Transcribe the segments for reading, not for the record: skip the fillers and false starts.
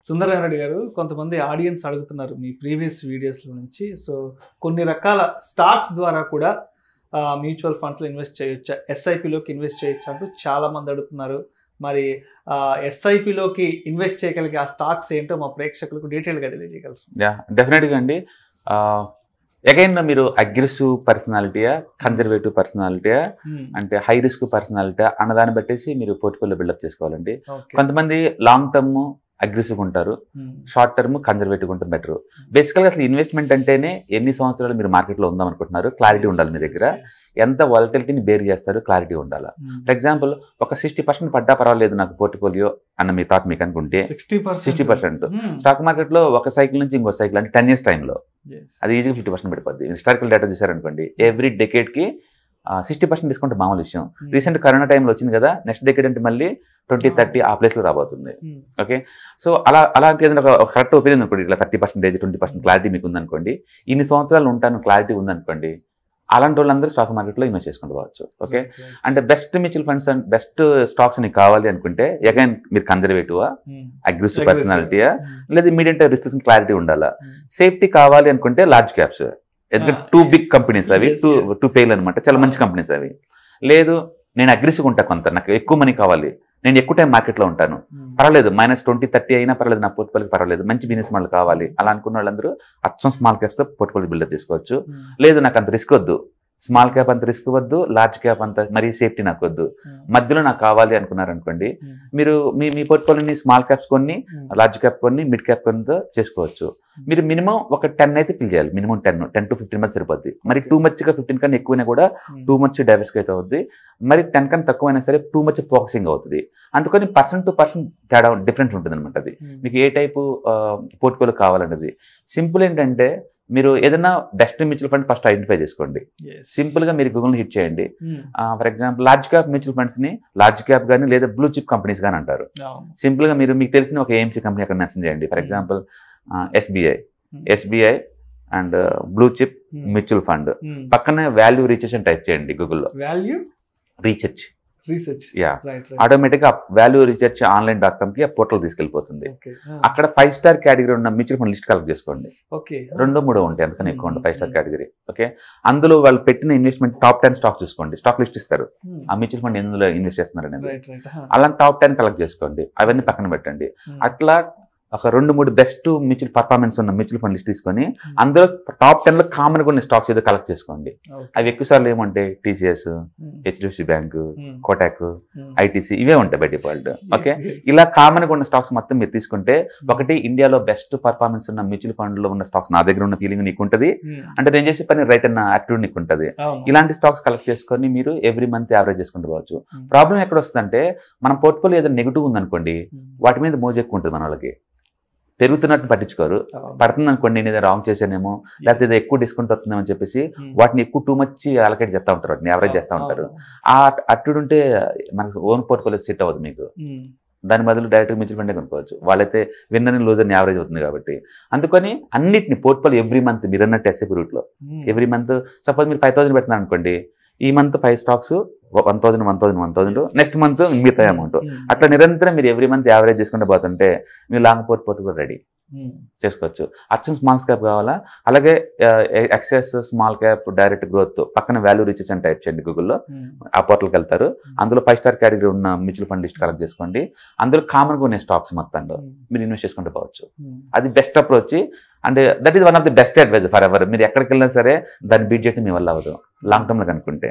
సుందర రెడ్డి గారు, కొంతమంది ఆడియన్స్ అడుగుతున్నారు మీ ప్రీవియస్ వీడియోస్లో నుంచి. సో కొన్ని రకాల స్టాక్స్ ద్వారా కూడా మ్యూచువల్ ఫండ్స్లో ఇన్వెస్ట్ చేయొచ్చా, ఎస్ఐపిలోకి ఇన్వెస్ట్ చేయొచ్చా అంటూ చాలామంది అడుగుతున్నారు. మరి ఎస్ఐపిలోకి ఇన్వెస్ట్ చేయగలిగే ఆ స్టాక్స్ ఏంటో మా ప్రేక్షకులకు డీటెయిల్గా తెలియజేయగలరు? డెఫినెట్గా అండి. అగైన్ మీరు అగ్రెసివ్ పర్సనాలిటీయా, కన్జర్వేటివ్ పర్సనాలిటీయా, అంటే హై రిస్క్ పర్సనాలిటీయా అన్నదాన్ని బట్టేసి మీరు పోర్ట్ఫోలియో బిల్డప్ చేసుకోవాలండి. కొంతమంది లాంగ్ టర్మ్ అగ్రెసివ్ ఉంటారు, షార్ట్ టర్మ్ కన్జర్వేటివ్ ఉంటే బెటర్. బేసికల్గా అసలు ఇన్వెస్ట్మెంట్ అంటేనే ఎన్ని సంవత్సరాలు మీరు మార్కెట్లో ఉందాం అనుకుంటున్నారు, క్లారిటీ ఉండాలి మీ దగ్గర. ఎంత వాలటిలిటీని బేర్ చేస్తారు, క్లారిటీ ఉండాలి. ఫర్ ఎగ్జాంపుల్ ఒక 60% పడ్డా పర్వాలేదు నాకు పోర్ట్ఫోలియో అన్న మీ థాట్ మీకు అనుకుంటే 60% స్టాక్ మార్కెట్లో ఒక సైకిల్ నుంచి ఇంకో సైకిల్ అంటే 10 years టైంలో అది ఈజీగా 50% పడిపోద్ది. హిస్టారికల్ డేటా చూసారనుకోండి, ఎవ్రీ డెకేడ్కి 60% డిస్కౌంట్ మామూలు విషయం. రీసెంట్ కరోనా టైంలో వచ్చింది కదా, నెక్స్ట్ డెకేడ్ అంటే మళ్ళీ 20-30 ఆ ప్లేస్లో రాబోతుంది. ఓకే, సో అలాంటి ఏదైనా ఒక కరెక్ట్ ఒపీనియన్ అనుకోండి, ఇట్లా 30%, 20% క్లారిటీ మీకు ఉందనుకోండి, ఇన్ని సంవత్సరాలు ఉంటాను క్లారిటీ ఉందనుకోండి, అలాంటి వాళ్ళందరూ స్టాక్ మార్కెట్లో ఇన్వెస్ట్ చేసుకుంటూ పోవచ్చు. ఓకే, అంటే best mutual funds and best stocks నీకు కావాలి అనుకుంటే అగైన్ మీరు కన్జర్వేటివా, అగ్రెసివ్ పర్సనాలిటీయా, లేదా మీడియం టైం రిస్క్ క్లారిటీ ఉండాలా. సేఫ్టీ కావాలి అనుకుంటే లార్జ్ క్యాప్స్, ఎందుకంటే 2 big కంపెనీస్ అవి, టూ పేర్లు అనమాట, చాలా మంచి కంపెనీస్ అవి. లేదు నేను అగ్రెసివ్ ఉంటా, కొంత నాకు ఎక్కువ మనీ కావాలి, నేను ఎక్కువ టైం మార్కెట్లో ఉంటాను, పర్వాలేదు -20-30 అయినా పర్వాలేదు, నా పోర్ట్ఫోలియోకి పర్వాలేదు, మంచి బిజినెస్ మోడల్ కావాలి, అలా అనుకున్న వాళ్ళందరూ అచ్చం స్మాల్ క్యాప్స్తో పోర్ట్ఫోలియో బిల్డప్ తీసుకోవచ్చు. లేదు నాకు అంత రిస్క్ వద్దు, స్మాల్ క్యాప్ అంత రిస్క్ వద్దు, లార్జ్ క్యాప్ అంత మరీ సేఫ్టీ నాకు వద్దు, మధ్యలో నాకు కావాలి అనుకున్నారనుకోండి, మీరు మీ పోర్ట్ఫోలియోని స్మాల్ క్యాప్స్ కొన్ని, లార్జ్ క్యాప్ కొన్ని, మిడ్ క్యాప్ కొన్నితో చేసుకోవచ్చు. మీరు మినిమం ఒక 10 అయితే ఫిల్ చేయాలి, మినిమం 10 to 15 మంది సరిపోద్ది. మరి టూ మచ్గా 15 కన్నా ఎక్కువైనా కూడా టూ మచ్ డైవర్సిఫై అయితే అవుతుంది. మరి 10 కన్నా తక్కువైనా సరే టూ మచ్ ఫోకసింగ్ అవుతుంది. అందుకని పర్సన్ టు పర్సన్ తేడా డిఫరెంట్ ఉంటుంది అనమాట. అది మీకు ఏ టైపు పోర్ట్ఫోలియో కావాలన్నది సింపుల్. ఏంటంటే మీరు ఏదైనా best mutual fund first identify చేసుకోండి. సింపుల్ గా మీరు గూగుల్ హిట్ చేయండి. For example large cap mutual funds ని లార్జ్ క్యాప్ కానీ లేదా బ్లూ చిప్ కంపెనీస్ కానీ అంటారు. సింపుల్ గా మీకు తెలిసిన ఒక ఏఎంసీ కంపెనీ అక్కడ మెన్షన్ చేయండి. For example SBI and blue chip mutual fund పక్కనే వాల్యూ రీసెర్చ్ అని టైప్ చేయండి గూగుల్లో. వాల్యూ రీసెర్చ్ ఆటోమేటిక్ గా వాల్యూ రీసెర్చ్ .com కి ఆ పోర్టల్ తీసుకెళ్లిపోతుంది. అక్కడ 5 star కేటగిరీ ఉన్న మ్యూచువల్ ఫండ్ లిస్ట్ కలెక్ట్ చేసుకోండి. 2-3 ఉంటాయి, అందుకని ఎక్కువ ఉంటాయి 5 star కేటగిరీ. ఓకే, అందులో వాళ్ళు పెట్టిన ఇన్వెస్ట్మెంట్ టాప్ 10 స్టాక్స్ చూసుకోండి. స్టాక్ లిస్ట్ ఇస్తారు, ఆ మ్యూచువల్ ఫండ్ ఎందులో ఇన్వెస్ట్ చేస్తున్నారు అనేది. అలాంటి టాప్ 10 కలెక్ట్ చేసుకోండి, అవన్నీ పక్కన పెట్టండి. అట్లా ఒక 2-3 బెస్ట్ మ్యూచువల్ పర్ఫార్మెన్స్ ఉన్న మ్యూచువల్ ఫండ్ లిస్ట్ తీసుకొని అందులో టాప్ 10లో కామన్ గా ఉన్న స్టాక్స్ ఏదో కలెక్ట్ చేసుకోండి. అవి ఎక్కువ సార్లు ఏమంటే TCS, HDFC bank, Kotak, ITC ఇవే ఉంటాయి బై డిఫాల్ట్. ఓకే, ఇలా కామన్ గా ఉన్న స్టాక్స్ మొత్తం మీరు తీసుకుంటే ఒకటి ఇండియాలో బెస్ట్ పర్ఫార్మెన్స్ ఉన్న మ్యూచువల్ ఫండ్ లో ఉన్న స్టాక్స్ నా దగ్గర ఉన్న ఫీలింగ్ నీకు ఉంటుంది. అంటే నేను చేసే పని రైట్ అన్న యాటిట్యూడ్ నీకు ఉంటుంది. ఇలాంటి స్టాక్స్ కలెక్ట్ చేసుకొని మీరు ఎవ్రీ మంత్ యావరేజ్ చేసుకుంటూ పోవచ్చు. ప్రాబ్లం ఎక్కడ వస్తుందంటే మన పోర్ట్ఫోలియో ఏదైనా నెగిటివ్ ఉందనుకోండి, వాటి మీద మోజు ఎక్కువ ఉంటుంది. మన వాళ్ళకి పెరుగుతున్నట్టు పట్టించుకోరు. పడుతుంది అనుకోండి, నేను ఏదో రాంగ్ చేశానేమో, లేకపోతే ఏదో ఎక్కువ డిస్కౌంట్ వస్తుందేమో అని చెప్పేసి వాటిని ఎక్కువ టూ మచ్ అలకేట్ చేస్తూ ఉంటారు, వాటిని యావరేజ్ చేస్తూ ఉంటారు. ఆ అట్టుడు ఉంటే మనకు ఓన్ పోర్ట్ఫోలియో సెట్ అవ్వదు మీకు. దాని బదులు డైరెక్ట్ మ్యూచువల్ ఫండే కొనుక్కోవచ్చు. వాళ్ళైతే విన్నర్ లూజర్ యావరేజ్ అవుతుంది కాబట్టి. అందుకని అన్నిటిని పోర్ట్ఫోలియో ఎవ్రీ మంత్ మీరు అన్నట్టు ఎస్ఐపి రూట్లో ఎవ్రీ మంత్ సపోజ్ మీరు 5,000 పెడుతున్నారు అనుకోండి, ఈ మంత్ 5 స్టాక్స్ 1,000 నెక్స్ట్ మంత్ మిగతా అమౌంట్, అట్లా నిరంతరం మీరు ఎవ్రీ మంత్ యావరేజ్ చేసుకుంటూ పోతుంటే మీరు లాంగ్ పోర్ట్ఫోలియో రెడీ చేసుకోవచ్చు. అచ్చం స్మాల్ క్యాప్ కావాలా, అలాగే excess small cap direct growth పక్కన వాల్యూ రీసెర్చ్ అని టైప్ చేయండి గూగుల్లో, ఆ పోర్టల్కి వెళ్తారు. అందులో 5 star కేటగిరీ ఉన్న మ్యూచువల్ ఫండ్ లిస్ట్ కలెక్ట్ చేసుకోండి. అందులో కామన్గా ఉన్న స్టాక్స్ మొత్తంలో మీరు ఇన్వెస్ట్ చేసుకుంటూ పోవచ్చు. అది best approach. And that is one of the best advice for ever. మీరు ఎక్కడికి వెళ్ళినా సరే దాన్ని బీట్ చేయడం మీ వల్ల అవ్వదు లాంగ్ టర్మ్ లో కనుక్కుంటే.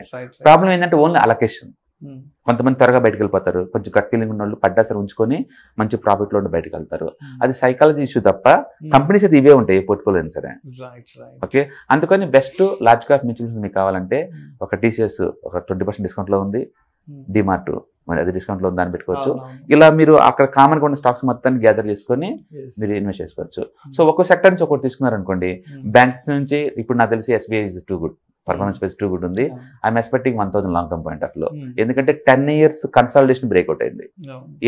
ప్రాబ్లం ఏంటంటే ఓన్లీ అలొకేషన్. కొంతమంది త్వరగా బయటకు వెళ్ళిపోతారు, కొంచెం గట్ ఫీలింగ్ ఉన్న వాళ్ళు పడ్డా సరే ఉంచుకొని మంచి ప్రాఫిట్ లో బయటకు వెళ్తారు. అది సైకాలజీ ఇష్యూ తప్ప కంపెనీస్ అయితే ఇవే ఉంటాయి పోర్ట్ఫోలియో అయినా సరే. ఓకే, అందుకని best large cap mutual fund మీకు కావాలంటే ఒక టీసీఎస్ ఒక 20% డిస్కౌంట్ లో ఉంది, డిమార్ట్ మరి అది డిస్కౌంట్ లో దాన్ని పెట్టుకోవచ్చు. ఇలా మీరు అక్కడ కామన్ గా ఉన్న స్టాక్స్ మొత్తాన్ని గ్యాదర్ చేసుకొని మీరు ఇన్వెస్ట్ చేసుకోవచ్చు. సో ఒక్కో సెక్టర్ నుంచి ఒకటి తీసుకున్నారనుకోండి, బ్యాంక్స్ నుంచి ఇప్పుడు నాకు తెలిసి SBI is too good, performance wise too good ఉంది. I'm expecting 1,000 long term point of లో. ఎందుకంటే 10 years కన్సాలిడేషన్ బ్రేక్అవుట్ అయింది.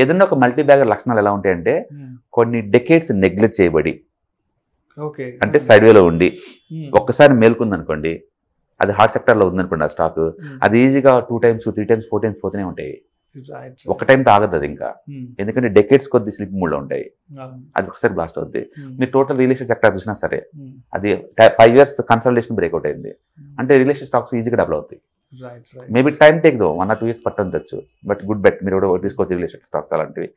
ఏదైనా ఒక మల్టీ బ్యాగర్ లక్షణాలు ఎలా ఉంటాయంటే కొన్ని డెకేడ్స్ నెగ్లెక్ట్ చేయబడి అంటే సైడ్ వేలో ఉండి ఒక్కసారి మేల్కొంది అనుకోండి, అది హార్ట్ సెక్టర్ లో ఉందనుకోండి ఆ స్టాక్, అది ఈజీగా 2 times 3 times 4 times పోతూనే ఉంటాయి. ఒక టైం తాగదు అది ఇంకా, ఎందుకంటే డెకేడ్స్ కొద్ది స్లిప్ మూడ్లో ఉంటాయి, అది ఒకసారి బ్లాస్ట్ అవుద్ది. మీరు టోటల్ రియల్ ఎస్టేట్ సెక్టర్ చూసినా సరే అది 5 years కన్సల్టేషన్ బ్రేక్అవుట్ అయింది అంటే రియల్ ఎస్టేట్ స్టాక్స్ ఈజీగా డెవలప్ అవుతాయి. Maybe time takes 1 or 2 years పట్టొచ్చు, బట్ గుడ్ బెట్ మీరు కూడా తీసుకోవచ్చు రియల్ ఎస్టేట్ స్టాక్స్ అలాంటివి.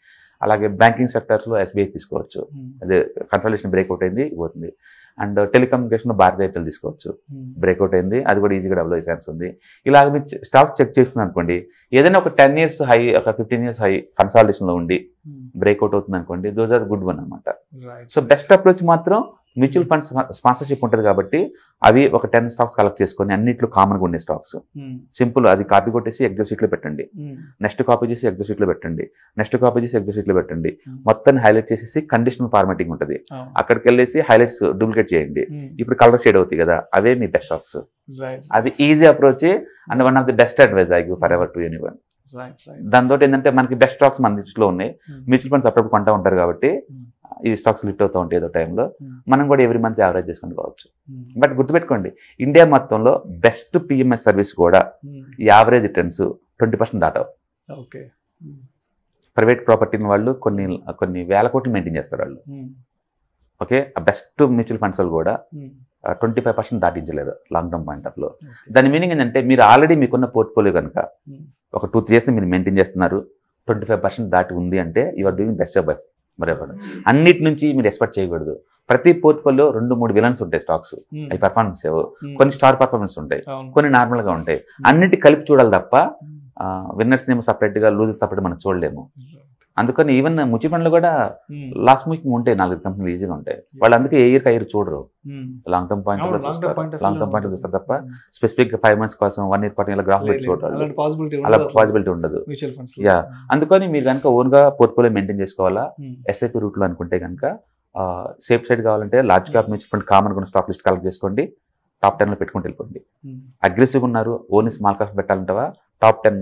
అలాగే బ్యాంకింగ్ సెక్టర్లో SBI తీసుకోవచ్చు, అదే కన్సల్టేషన్ బ్రేక్అవుట్ అయింది పోతుంది. అండ్ టెలికమ్యూనికేషన్ భారతీయ ఎయిర్టెల్ తీసుకోవచ్చు, బ్రేక్అవుట్ అయింది, అది కూడా ఈజీగా డెవలప్ అయ్యే ఛాన్స్ ఉంది. ఇలాగ మీరు స్టాక్ చెక్ చేస్తుంది అనుకోండి, ఏదైనా ఒక 10 years హై, ఒక 15 years హై కన్సల్టేషన్లో ఉండి బ్రేక్అవుట్ అవుతుంది అనుకోండి, దోస్ ఆర్ గుడ్ వన్ అనమాట. సో బెస్ట్ అప్రోచ్ మాత్రం మ్యూచువల్ ఫండ్స్ స్పాన్సర్షిప్ ఉంటుంది కాబట్టి అవి ఒక 10 stocks కలెక్ట్ చేసుకొని అన్నింటిలో కామన్గా ఉండే స్టాక్స్ సింపుల్, అది కాపీ కొట్టేసి ఎగ్జల్ షీట్లో పెట్టండి, నెక్స్ట్ కాపీ చేసి ఎగ్జల్ షీట్లో పెట్టండి, నెక్స్ట్ కాపీ చేసి ఎగ్జల్ షీట్లో పెట్టండి, మొత్తం హైలైట్ చేసేసి కండిషనల్ ఫార్మాటింగ్ ఉంటుంది, అక్కడికి వెళ్ళేసి హైలైట్స్ డూప్లికేట్ చేయండి, ఇప్పుడు కలర్ షేడ్ అవుతాయి కదా, అవే మీ బెస్ట్ స్టాక్స్. అది easy approach and one of the best advice I give for ever to anyone. దాంతో ఏంటంటే మనకి బెస్ట్ స్టాక్స్ మన దృష్టిలో ఉన్నాయి, మ్యూచువల్ ఫండ్స్ అప్పుడప్పుడు కొంటా ఉంటారు కాబట్టి ఈ స్టాక్స్ లిఫ్ట్ అవుతూ ఉంటాయి ఏదో టైంలో, మనం కూడా ఎవ్రీ మంత్ యావరేజ్ చేసుకుని పోవచ్చు. బట్ గుర్తుపెట్టుకోండి, ఇండియా మొత్తంలో బెస్ట్ PMS సర్వీస్ కూడా యావరేజ్ రిటర్న్స్ 20% దాటవు. ప్రైవేట్ ప్రాపర్టీని వాళ్ళు కొన్ని వేల కోట్లు మెయింటైన్ చేస్తారు వాళ్ళు. ఓకే, ఆ బెస్ట్ మ్యూచువల్ ఫండ్స్ వాళ్ళు కూడా 25% దాటించలేదు లాంగ్ టర్మ్ పాయింట్ ఆఫ్ లో. దాని మీనింగ్ ఏంటంటే మీరు ఆల్రెడీ మీకున్న పోర్ట్ఫోలియో కనుక ఒక 2-3 years మీరు మెయింటైన్ చేస్తున్నారు, 25% దాటి ఉంది అంటే you are doing best job. మరి అన్నిటి నుంచి మీరు ఎక్స్పెక్ట్ చేయకూడదు. ప్రతి పోర్ట్ఫోలియో 2-3 విలన్స్ ఉంటాయి స్టాక్స్, అవి పర్ఫార్మెన్స్ ఏవో, కొన్ని స్టార్ పర్ఫార్మెన్స్ ఉంటాయి, కొన్ని నార్మల్గా ఉంటాయి, అన్నిటి కలిపి చూడాలి తప్ప విన్నర్స్ ఏమో సపరేట్గా లూజర్స్ సపరేట్ మనం చూడలేము. అందుకని ఈవెన్ మ్యూచువల్ ఫండ్లు కూడా లాస్ట్ వీక్ ఉంటాయి, 4 కంపెనీలు ఈజీగా ఉంటాయి, వాళ్ళు అందుకే ఏ ఇయర్ చూడరు, లాంగ్ టర్మ్ పాయింట్ లో చూస్తారు, లాంగ్ టర్మ్ పాయింట్ చూస్తారు తప్ప స్పెసిఫిక్ 5 months కోసం 1 year పాటు ఇలా గ్రాఫ్ పెట్టి చూడరు, అలా పాసిబిలిటీ ఉండదు. యా, అందుకని మీరు కనుక ఓన్ గా పోర్ట్ఫోలియో మెయింటైన్ చేసుకోవాలా SIP రూట్ లో అనుకుంటే కనుక సేఫ్ సైడ్ కావాలంటే large cap mutual fund common గా స్టాక్ లిస్ట్ కలెక్ట్ చేసుకోండి, టాప్ 10 లో పెట్టుకుంటూ వెళ్ళిపోండి. అగ్రెసివ్ ఉన్నారు, ఓన్లీ స్మాల్ క్యాప్ పెట్టాలంటావా, top 10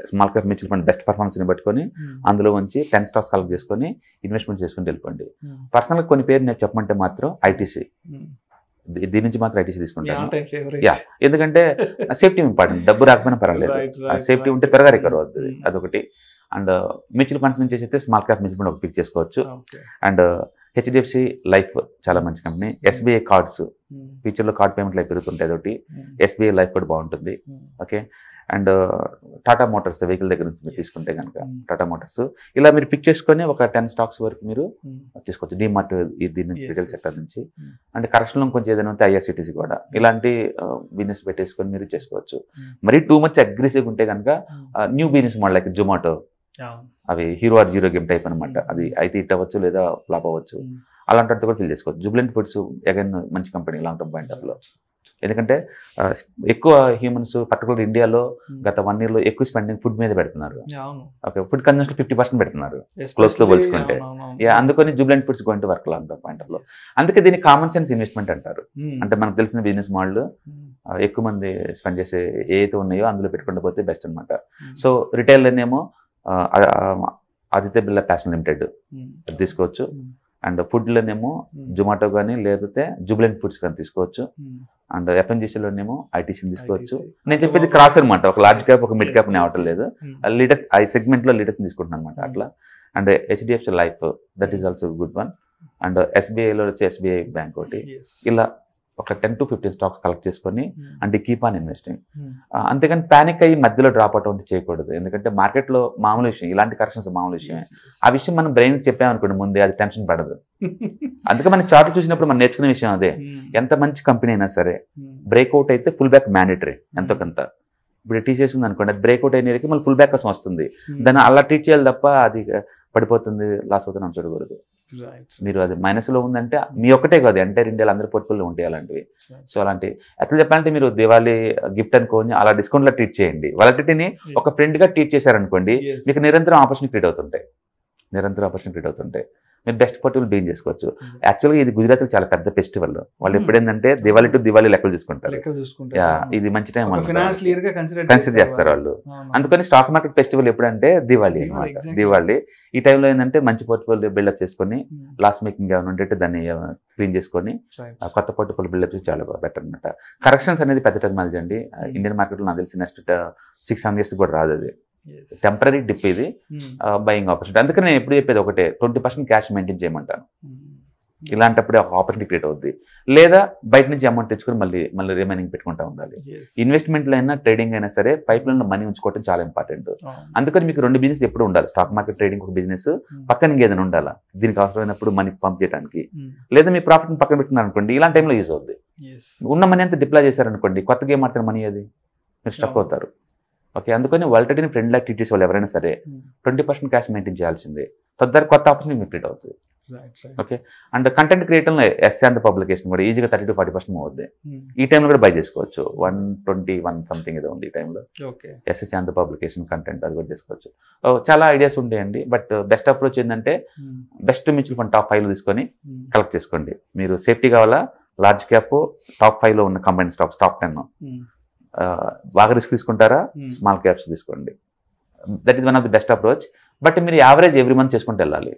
small cap mutual fund best performance ని పట్టుకొని అందులో ఉంచి 10 stocks కలెక్ట్ చేసుకొని ఇన్వెస్ట్మెంట్ చేసుకుని వెళ్ళిపోండి. పర్సనల్ కొన్ని పేరు నేను చెప్పమంటే మాత్రం ITC, దీని నుంచి మాత్రం ITC తీసుకుంటాను. యా, ఎందుకంటే సేఫ్టీ ఇంపార్టెంట్, డబ్బు రాకపోయినా పర్వాలేదు, సేఫ్టీ ఉంటే త్వరగా రికవర్ అవుతుంది, అదొకటి. అండ్ మ్యూచువల్ ఫండ్స్ నుంచి అయితే స్మాల్ క్యాప్ మ్యూచువల్ ఫండ్ ఒక పిక్ చేసుకోవచ్చు. అండ్ HDFC లైఫ్ చాలా మంచి కంపెనీ, SBI కార్డ్స్ ఫ్యూచర్లో కార్డ్ పేమెంట్లు అయి పెరుగుతుంటాయి, అదొకటి. SBI లైఫ్ కూడా బాగుంటుంది. Okay, and Tata Motors vehicle దగ్గర నుంచి మీరు తీసుకుంటే కనుక టాటా మోటార్స్, ఇలా మీరు పిక్ చేసుకొని ఒక 10 stocks వరకు మీరు తీసుకోవచ్చు. డిమార్ట్ దీని నుంచి రిటైల్ సెక్టర్ నుంచి, అంటే కరెక్షన్లో కొంచెం ఏదైనా ఉంటే IRCTC కూడా, ఇలాంటి బిజినెస్ పెట్టేసుకొని మీరు చేసుకోవచ్చు. మరి టూ మచ్ అగ్రెసివ్ ఉంటే కనుక new business model like Zomato, అవి hero or zero game type అనమాట, అది అయితే హిట్ అవ్వచ్చు లేదా ఫ్లాప్ అవ్వచ్చు, అలాంటి కూడా ఫిల్ చేసుకోవచ్చు. జుబ్లెంట్ ఫుడ్స్ అగైన్ మంచి company long term point of లో, ఎందుకంటే ఎక్కువ హ్యూమన్స్ పర్టికులర్ ఇండియాలో గత 1 year లో ఎక్కువ స్పెండింగ్ ఫుడ్ మీద పెడుతున్నారు. ఓకే, ఫుడ్ కన్సంప్షన్ 50% పెడుతున్నారు క్లోజ్ తో పోల్చుకుంటే. అందుకని Jubilant foods going to work long term point of లో. అందుకే దీన్ని కామన్ సెన్స్ ఇన్వెస్ట్మెంట్ అంటారు. అంటే మనకు తెలిసిన బిజినెస్ మోడల్ ఎక్కువ మంది స్పెండ్ చేసే ఏదైతే ఉన్నాయో అందులో పెట్టుకుంటూ పోతే బెస్ట్ అనమాట. సో రిటైల్లోనేమో ఆదిత్య బిర్లా ఫ్యాషన్ లిమిటెడ్ తీసుకోవచ్చు, అండ్ ఫుడ్లోనేమో జొమాటో కానీ లేకపోతే జుబ్లెంట్ ఫుడ్స్ కానీ తీసుకోవచ్చు, అండ్ FMGCలోనేమో ITCని తీసుకోవచ్చు. నేను చెప్పేది క్రాస్ అనమాట, ఒక లార్జ్ క్యాప్ ఒక మిడ్ క్యాప్ అవటం లేదు, లీడర్స్ ఆ సెగ్మెంట్లో లీడర్స్ని తీసుకుంటున్నాను అనమాట అట్లా. And HDFC life that is also good one, and SBIలో వచ్చి SBI బ్యాంక్ ఒకటి. ఇలా ఒక 10 to 15 stocks కలెక్ట్ చేసుకొని అంటే కీప్ ఆన్ ఇన్వెస్టింగ్. అంతేకాని ప్యానిక్ అయ్యి మధ్యలో డ్రాప్ అవుట్ చేయకూడదు, ఎందుకంటే మార్కెట్లో మామూలు విషయం, ఇలాంటి కరెక్షన్స్ మామూలు విషయమే. ఆ విషయం మనం బ్రెయిన్కి చెప్పామనుకోండి ముందే, అది టెన్షన్ పడదు. అందుకే మనం చార్ట్ చూసినప్పుడు మనం నేర్చుకునే విషయం అదే, ఎంత మంచి కంపెనీ అయినా సరే బ్రేక్అవుట్ అయితే ఫుల్ బ్యాక్ మ్యాండేటరీ ఎంతో కొంత. ఇప్పుడు TCS ఉంది అనుకోండి, అది బ్రేక్అవుట్ అయిన మళ్ళీ ఫుల్ బ్యాక్ కోసం వస్తుంది, దాన్ని అలా ట్రీట్ చేయాలి తప్ప అది పడిపోతుంది లాస్ అవుతుంది అని చూడకూడదు. మీరు అది మైనస్లో ఉందంటే మీ ఒక్కటే కాదు, ఎంటైర్ ఇండియాలో అందరి పోర్ట్ఫోలియో ఉంటాయి అలాంటివి. సో అలాంటి ఎట్లా చెప్పాలంటే మీరు దివాళీ గిఫ్ట్ అనుకోని అలా డిస్కౌంట్లో ట్రీట్ చేయండి. వాలటిటీని ఒక ఫ్రెండ్గా ట్రీట్ చేశారనుకోండి, మీకు నిరంతరం ఆపర్చునిటీ క్రియేట్ అవుతుంటాయి, మీరు బెస్ట్ పోర్ట్ఫోలియో బీన్ చేసుకోవచ్చు. యాక్చువల్గా ఇది గుజరాత్లో చాలా పెద్ద ఫెస్టివల్, వాళ్ళు ఎప్పుడేందంటే దివాళీ టు దివాళీ లెక్కలు చూసుకుంటారు. ఇది మంచి టైం కన్సిడర్ చేస్తారు వాళ్ళు. అందుకని స్టాక్ మార్కెట్ ఫెస్టివల్ ఎప్పుడంటే దివాళీ అనమాట. దివాళీ ఈ టైంలో ఏంటంటే మంచి పోర్ట్ఫోలియో బిల్డప్ చేసుకొని లాస్ మేకింగ్ ఏమైనా ఉంటే దాన్ని క్లీన్ చేసుకొని కొత్త పోర్ట్ఫోలియో బిల్డప్ చేసి చాలా బెటర్ అనమాట. కరెక్షన్స్ అనేది పెద్ద టెక్నాలజీ అండి ఇండియన్ మార్కెట్లో, నాకు తెలిసి నెక్స్ట్ 6-7 years కూడా రాదు అది. టెంపరీ డిప్ ఇది, బయింగ్ ఆపర్చునిటీ. అందుకని నేను ఎప్పుడు చెప్పేది ఒకటే, 20% క్యాష్ మెయింటైన్ చేయమంటాను. ఇలాంటప్పుడే ఒక ఆపర్చునిటీ క్రియేట్ అవుద్ది. లేదా బయట నుంచి అమౌంట్ తెచ్చుకొని మళ్ళీ రిమైనింగ్ పెట్టుకుంటూ ఉండాలి. ఇన్వెస్ట్మెంట్లో అయినా ట్రేడింగ్ అయినా సరే పైప్ లైన్లో మనీ ఉంచుకోవడం చాలా ఇంపార్టెంట్. అందుకని మీకు 2 బిజినెస్ ఎప్పుడు ఉండాలి. స్టాక్ మార్కెట్ ట్రేడింగ్ ఒక బిజినెస్, పక్కన ఇంకేదైనా ఉండాలా దీనికి అవసరమైనప్పుడు మనీ పంప్ చేయడానికి. లేదా మీ ప్రాఫిట్ని పక్కన పెట్టుకున్నారు అనుకోండి, ఇలాంటి టైంలో యూజ్ అవుద్ది. ఉన్న మనీ అంతా డిప్లాయ్ చేశారనుకోండి, కొత్త గేమ్ ఆడుతున్న మనీ అది మీరు స్టక్ అవుతారు. ఓకే, అందుకని వాలటిలిటీని ఫ్రెండ్ లాగా ట్రీట్ చేసే వాళ్ళు ఎవరైనా సరే 20% క్యాష్ మెయింటైన్ చేయాల్సిందే. తద్వారా కొత్త ఆపర్చునిటీ మీకు క్రియేట్ అవుతుంది. ఓకే, అండ్ కంటెంట్ క్రియేటర్లో ఎస్ఏ అండ్ పబ్లికేషన్ కూడా ఈజీగా 30 to 40% అవుద్ది. ఈ టైంలో కూడా బై చేసుకోవచ్చు. 121 సంథింగ్ ఏదో ఉంది ఈ టైంలో. ఎస్ఎస్ఏ అండ్ పబ్లికేషన్ కంటెంట్ అది కూడా చేసుకోవచ్చు. చాలా ఐడియాస్ ఉంటాయండి. బట్ బెస్ట్ అప్రోచ్ ఏంటంటే బెస్ట్ మ్యూచువల్ ఫండ్ టాప్ 5 తీసుకొని కలెక్ట్ చేసుకోండి. మీరు సేఫ్టీ కావాలా, లార్జ్ క్యాప్ టాప్ 5 ఉన్న కంబైన్ స్టాక్స్ టాప్ 10 బాగా రిస్క్ తీసుకుంటారా, స్మాల్ క్యాప్స్ తీసుకోండి. That is one of the best approach. But మీరు యావరేజ్ ఎవ్రీ మంత్ చేసుకుంటూ వెళ్ళాలి.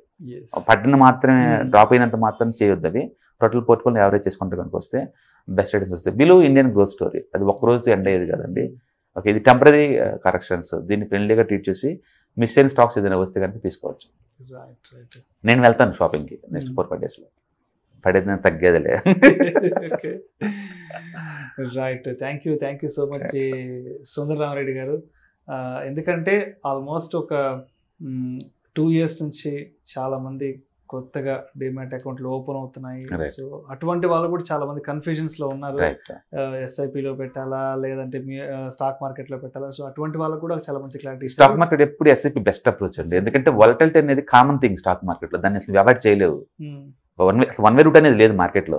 పట్టిన మాత్రమే డ్రాప్ అయినంత మాత్రం చేయొద్దు. అవి టోటల్ పోర్ట్ఫోలియో యావరేజ్ చేసుకుంటే కనుక వస్తే బెస్ట్ రిటర్న్స్ వస్తాయి. బిలో ఇండియన్ గ్రోత్ స్టోరీ, అది ఒక్క రోజు ఎండ్ అయ్యేది కదండి. ఓకే, ఇది టెంపరీ కరెక్షన్స్, దీన్ని ఫ్రెండ్లీగా ట్రీట్ చేసి మిస్ అయిన స్టాక్స్ ఏదైనా వస్తే కనుక తీసుకోవచ్చు. నేను వెళ్తాను షాపింగ్కి నెక్స్ట్ 4-5 days పడేది తగ్గేదిలే. Right, thank you so much Sundara Ramireddy గారు. ఎందుకంటే ఆల్మోస్ట్ ఒక 2 years నుంచి చాలా మంది కొత్తగా డిమాట్ అకౌంట్లు ఓపెన్ అవుతున్నాయి. సో అటువంటి వాళ్ళు కూడా చాలా మంది కన్ఫ్యూజన్స్ లో ఉన్నారు. ఎస్ఐపిలో పెట్టాలా లేదంటే స్టాక్ మార్కెట్ లో పెట్టాలా? సో అటువంటి వాళ్ళకు కూడా చాలా మంచి క్లారిటీ. స్టాక్ మార్కెట్ ఎప్పుడు ఎస్ఐపి బెస్ట్ అప్రోచ్ అండి. ఎందుకంటే వాలటిలిటీ అనేది కామన్ థింగ్ స్టాక్ మార్కెట్ లో, దాన్ని అసలు అవాయిడ్ చేయలేవు. వన్ వే రూట్ అనేది లేదు మార్కెట్లో.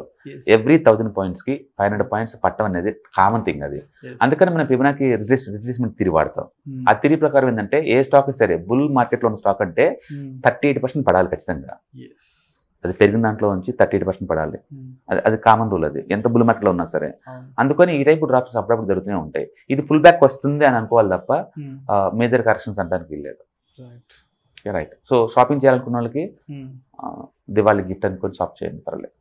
ఎవ్రీ 1000 points కి 500 points పట్టడం అనేది కామన్ థింగ్ అది. అందుకని మనం ఫిబొనాకి రిట్రేస్మెంట్ థియరీ వాడతాం. ఆ థియరీ ప్రకారం ఏంటంటే ఏ స్టాక్ సరే బుల్ మార్కెట్లో ఉన్న స్టాక్ అంటే 38% పడాలి ఖచ్చితంగా. అది పెరిగిన దాంట్లో నుంచి 38% పడాలి. అది కామన్ రూల్, అది ఎంత బుల్ మార్కెట్లో ఉన్నా సరే. అందుకని ఈ టైపు డ్రాప్స్ అప్పుడప్పుడు జరుగుతూనే ఉంటాయి. ఇది ఫుల్ బ్యాక్ వస్తుంది అని అనుకోవాలి తప్ప మేజర్ కరెక్షన్స్ అనడానికి వీల్లేదు. రైట్, సో షాపింగ్ చేయాలనుకున్న వాళ్ళకి దివాళీ గిఫ్ట్ అనుకొని షాప్ చేయండి, పర్లేదు.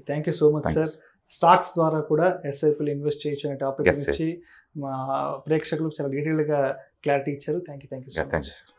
Thank you so much sir. Stocks ద్వారా కూడా ఎస్ఐపిలో ఇన్వెస్ట్ చేయొచ్చు అనే టాపిక్ గురించి మా ప్రేక్షకులకు చాలా డీటెయిల్గా క్లారిటీ ఇచ్చారు. Thank you sir.